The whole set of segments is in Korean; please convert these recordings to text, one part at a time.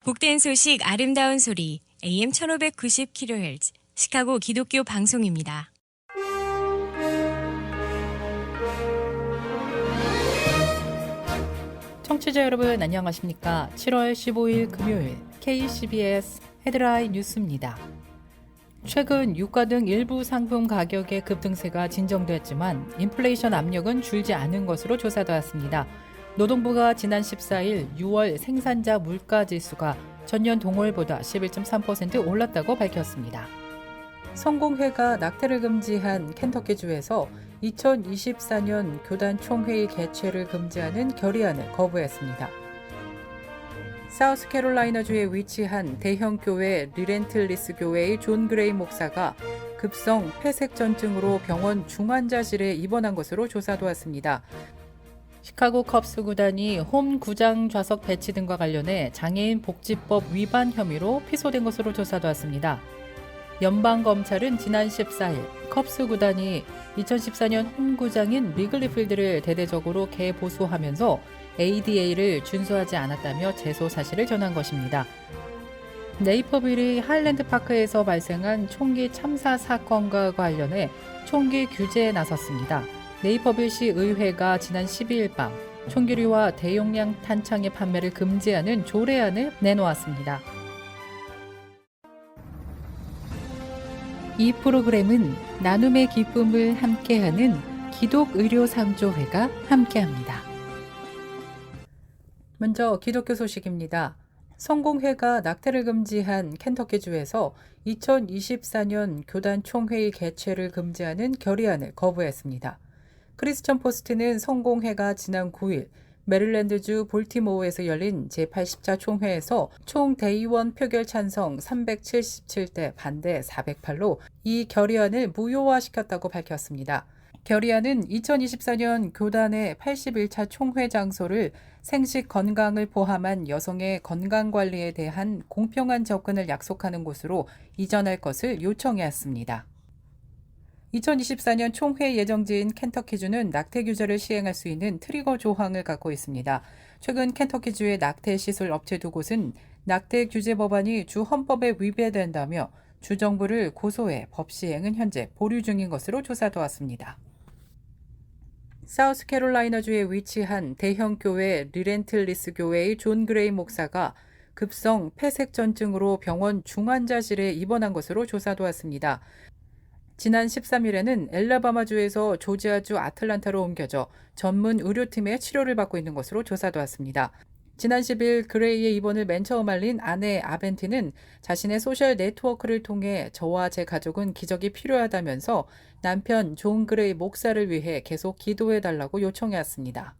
복된 소식 아름다운 소리 AM 1590kHz 시카고 기독교 방송입니다. 청취자 여러분 안녕하십니까? 7월 15일 금요일 KCBS 헤드라인 뉴스입니다. 최근 유가 등 일부 상품 가격의 급등세가 진정됐지만 인플레이션 압력은 줄지 않은 것으로 조사되었습니다. 노동부가 지난 14일 6월 생산자 물가지수가 전년 동월보다 11.3% 올랐다고 밝혔습니다. 성공회가 낙태를 금지한 켄터키주에서 2024년 교단 총회의 개최를 금지하는 결의안을 거부했습니다. 사우스캐롤라이나주에 위치한 대형 교회 리렌틀리스 교회의 존 그레이 목사가 급성 폐색전증으로 병원 중환자실에 입원한 것으로 조사되었습니다. 시카고 컵스 구단이 홈 구장 좌석 배치 등과 관련해 장애인 복지법 위반 혐의로 피소된 것으로 조사되었습니다. 연방검찰은 지난 14일 컵스 구단이 2014년 홈구장인 리글리필드를 대대적으로 개보수하면서 ADA를 준수하지 않았다며 제소 사실을 전한 것입니다. 네이퍼빌이 하일랜드파크에서 발생한 총기 참사 사건과 관련해 총기 규제에 나섰습니다. 네이퍼빌시 의회가 지난 12일 밤 총기류와 대용량 탄창의 판매를 금지하는 조례안을 내놓았습니다. 이 프로그램은 나눔의 기쁨을 함께하는 기독의료상조회가 함께합니다. 먼저 기독교 소식입니다. 성공회가 낙태를 금지한 켄터키주에서 2024년 교단 총회의 개최를 금지하는 결의안을 거부했습니다. 크리스천 포스트는 성공회가 지난 9일 메릴랜드주 볼티모어에서 열린 제80차 총회에서 총 대의원 표결 찬성 377대 반대 408로 이 결의안을 무효화시켰다고 밝혔습니다. 결의안은 2024년 교단의 81차 총회 장소를 생식 건강을 포함한 여성의 건강관리에 대한 공평한 접근을 약속하는 곳으로 이전할 것을 요청했습니다. 2024년 총회 예정지인 켄터키주는 낙태 규제를 시행할 수 있는 트리거 조항을 갖고 있습니다. 최근 켄터키주의 낙태 시술 업체 두 곳은 낙태 규제 법안이 주 헌법에 위배된다며 주 정부를 고소해 법 시행은 현재 보류 중인 것으로 조사되었습니다. 사우스캐롤라이나주에 위치한 대형 교회 리렌틀리스 교회의 존 그레이 목사가 급성 폐색전증으로 병원 중환자실에 입원한 것으로 조사되었습니다. 지난 13일에는 엘라바마주에서 조지아주 아틀란타로 옮겨져 전문 의료팀의 치료를 받고 있는 것으로 조사되었습니다. 지난 10일 그레이의 입원을 맨 처음 알린 아내 아벤티는 자신의 소셜 네트워크를 통해 저와 제 가족은 기적이 필요하다면서 남편 존 그레이 목사를 위해 계속 기도해달라고 요청해왔습니다.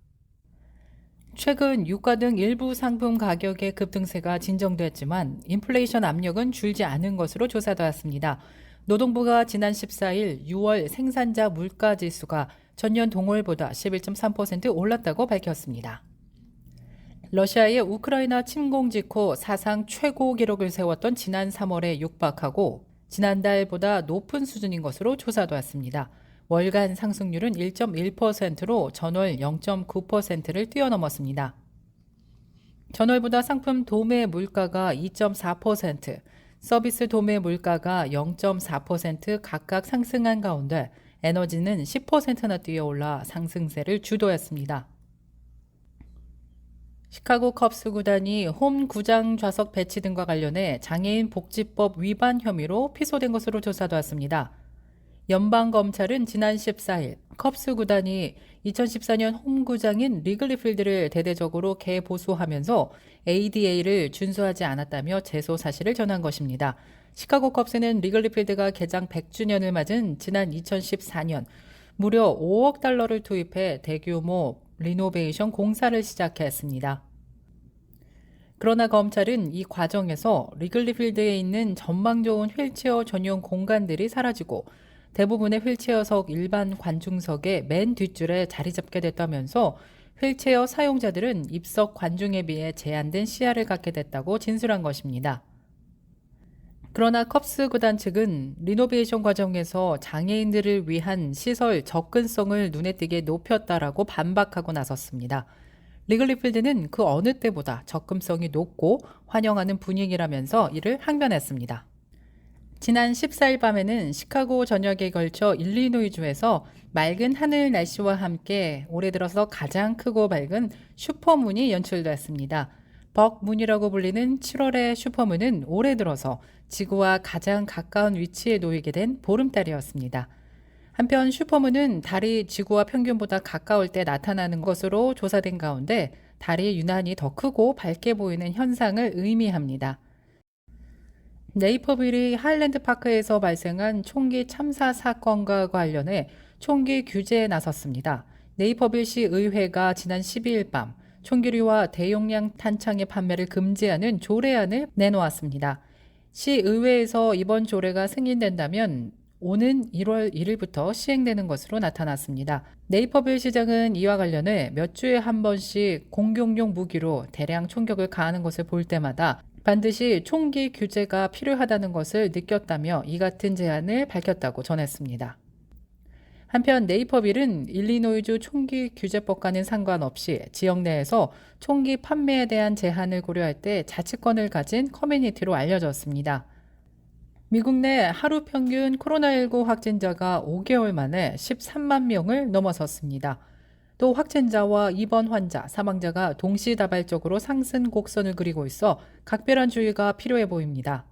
최근 유가 등 일부 상품 가격의 급등세가 진정됐지만 인플레이션 압력은 줄지 않은 것으로 조사되었습니다. 노동부가 지난 14일 6월 생산자 물가지수가 전년 동월보다 11.3% 올랐다고 밝혔습니다. 러시아의 우크라이나 침공 직후 사상 최고 기록을 세웠던 지난 3월에 육박하고 지난달보다 높은 수준인 것으로 조사되었습니다. 월간 상승률은 1.1%로 전월 0.9%를 뛰어넘었습니다. 전월보다 상품 도매 물가가 2.4%, 서비스 도매 물가가 0.4% 각각 상승한 가운데 에너지는 10%나 뛰어올라 상승세를 주도했습니다. 시카고 컵스 구단이 홈 구장 좌석 배치 등과 관련해 장애인 복지법 위반 혐의로 피소된 것으로 조사되었습니다. 연방검찰은 지난 14일 컵스 구단이 2014년 홈구장인 리글리필드를 대대적으로 개보수하면서 ADA를 준수하지 않았다며 제소 사실을 전한 것입니다. 시카고 컵스는 리글리필드가 개장 100주년을 맞은 지난 2014년 무려 5억 달러를 투입해 대규모 리노베이션 공사를 시작했습니다. 그러나 검찰은 이 과정에서 리글리필드에 있는 전망 좋은 휠체어 전용 공간들이 사라지고 대부분의 휠체어석 일반 관중석의 맨 뒷줄에 자리 잡게 됐다면서 휠체어 사용자들은 입석 관중에 비해 제한된 시야를 갖게 됐다고 진술한 것입니다. 그러나 컵스 구단 측은 리노베이션 과정에서 장애인들을 위한 시설 접근성을 눈에 띄게 높였다라고 반박하고 나섰습니다. 리글리 필드는 그 어느 때보다 접근성이 높고 환영하는 분위기라면서 이를 항변했습니다. 지난 14일 밤에는 시카고 전역에 걸쳐 일리노이주에서 맑은 하늘 날씨와 함께 올해 들어서 가장 크고 밝은 슈퍼문이 연출됐습니다. 벅문이라고 불리는 7월의 슈퍼문은 올해 들어서 지구와 가장 가까운 위치에 놓이게 된 보름달이었습니다. 한편 슈퍼문은 달이 지구와 평균보다 가까울 때 나타나는 것으로 조사된 가운데 달이 유난히 더 크고 밝게 보이는 현상을 의미합니다. 네이퍼빌이 하일랜드 파크에서 발생한 총기 참사 사건과 관련해 총기 규제에 나섰습니다. 네이퍼빌시 의회가 지난 12일 밤 총기류와 대용량 탄창의 판매를 금지하는 조례안을 내놓았습니다. 시의회에서 이번 조례가 승인된다면 오는 1월 1일부터 시행되는 것으로 나타났습니다. 네이퍼빌 시장은 이와 관련해 몇 주에 한 번씩 공격용 무기로 대량 총격을 가하는 것을 볼 때마다 반드시 총기 규제가 필요하다는 것을 느꼈다며 이 같은 제안을 밝혔다고 전했습니다. 한편 네이퍼빌은 일리노이주 총기 규제법과는 상관없이 지역 내에서 총기 판매에 대한 제한을 고려할 때 자치권을 가진 커뮤니티로 알려졌습니다. 미국 내 하루 평균 코로나19 확진자가 5개월 만에 13만 명을 넘어섰습니다. 또 확진자와 입원 환자, 사망자가 동시다발적으로 상승 곡선을 그리고 있어 각별한 주의가 필요해 보입니다.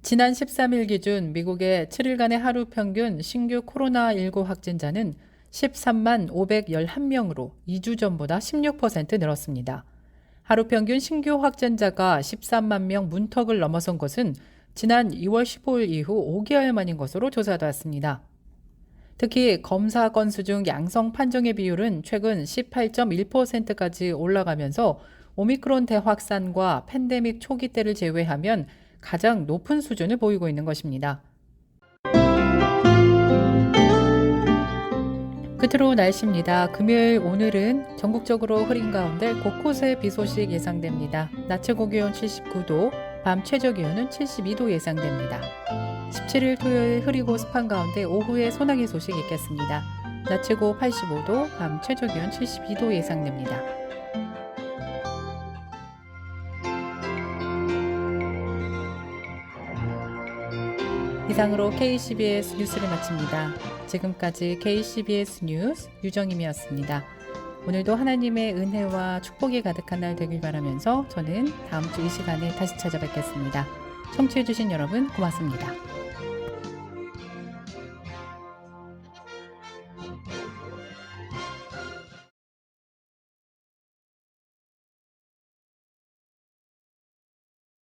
지난 13일 기준 미국의 7일간의 하루 평균 신규 코로나19 확진자는 13만 511명으로 2주 전보다 16% 늘었습니다. 하루 평균 신규 확진자가 13만 명 문턱을 넘어선 것은 지난 2월 15일 이후 5개월 만인 것으로 조사되었습니다. 특히 검사 건수 중 양성 판정의 비율은 최근 18.1%까지 올라가면서 오미크론 대확산과 팬데믹 초기 때를 제외하면 가장 높은 수준을 보이고 있는 것입니다. 끝으로 날씨입니다. 금요일 오늘은 전국적으로 흐린 가운데 곳곳에 비 소식 예상됩니다. 낮 최고 기온 79도, 밤 최저 기온은 72도 예상됩니다. 17일 토요일 흐리고 습한 가운데 오후에 소나기 소식 있겠습니다. 낮 최고 85도, 밤 최저 기온 72도 예상됩니다. 이상으로 KCBS 뉴스를 마칩니다. 지금까지 KCBS 뉴스 유정임이었습니다. 오늘도 하나님의 은혜와 축복이 가득한 날 되길 바라면서 저는 다음 주 이 시간에 다시 찾아뵙겠습니다. 청취해주신 여러분 고맙습니다.